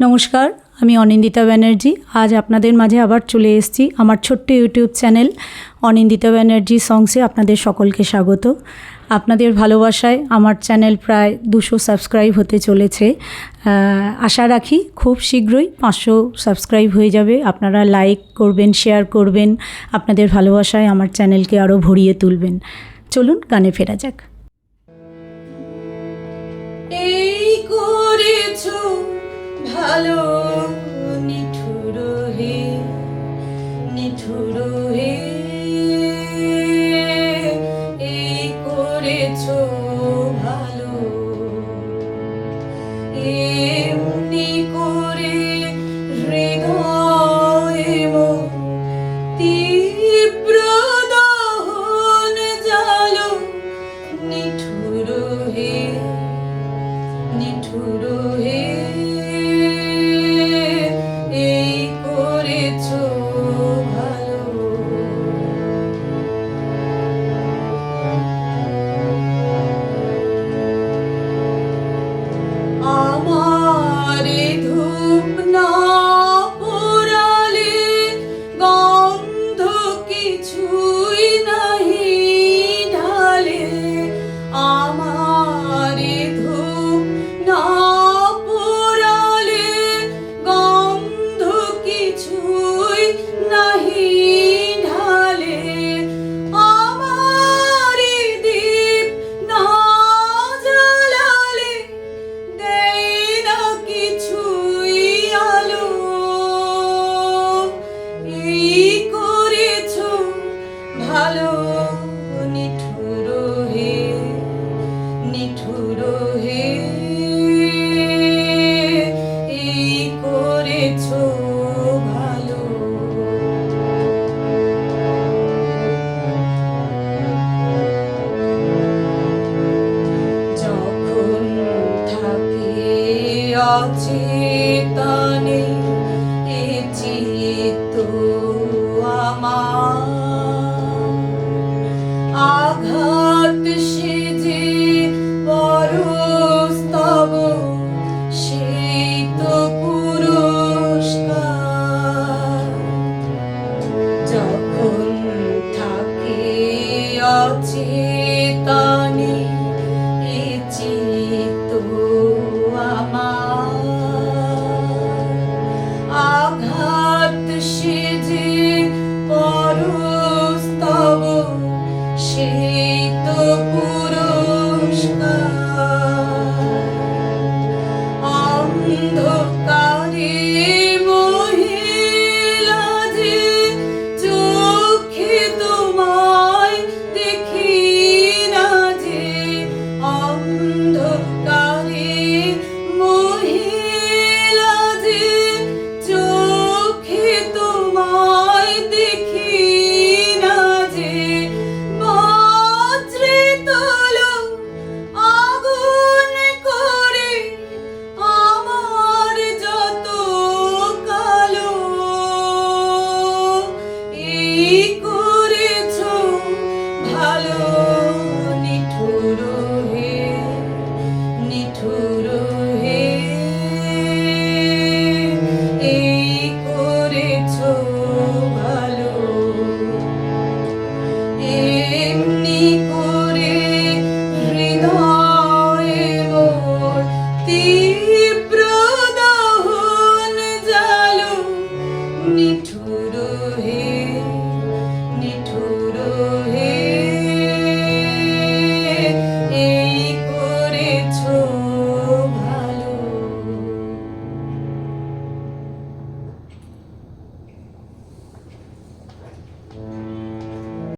নমস্কার, আমি অনিন্দিতা ব্যানার্জি। আজ আপনাদের মাঝে আবার চলে এসেছি আমার ছোট্ট ইউটিউব চ্যানেল অনিন্দিতা ব্যানার্জি সংসে। আপনাদের সকলকে স্বাগত। আপনাদের ভালোবাসায় আমার চ্যানেল প্রায় 200 সাবস্ক্রাইব হতে চলেছে। আশা রাখি খুব শীঘ্রই 500 সাবস্ক্রাইব হয়ে যাবে। আপনারা লাইক করবেন, শেয়ার করবেন, আপনাদের ভালোবাসায় আমার চ্যানেলকে আরও ভরিয়ে তুলবেন। চলুন গানে ফেরা যাক। এই করেছো ভালো নিঠুর হে, নিঠুর হে, এই করেছো ভালো, এমনি করে হৃদয়ে মোর তীব্র দহন জালো, নিঠুর হে, নিঠুর হে, এই করেছো ভালো। আমারে ধূপ না পোড়ালে গন্ধ কিছুই নাহি ঢালে, আমারে ধূপ না পোড়ালে গন্ধ কিছুই নাহি ঢালে, আমারে দীপ না জ্বালালে দেয় না কিছুই আলো, এই করেছো ভালো, নিঠুর হে, নিঠুর হে, এই করেছো ভালো। যখন থাকে অচেতনে এ চিত্ত আমার, আঘাত সেজে পরস্তব সেই তো পুরস্কার। যখন থাকে অচেতনে এ চিত্ত আমার, আঘাত সেজে পরস্তব সেই তো পুরস্কার। অন্ধকারে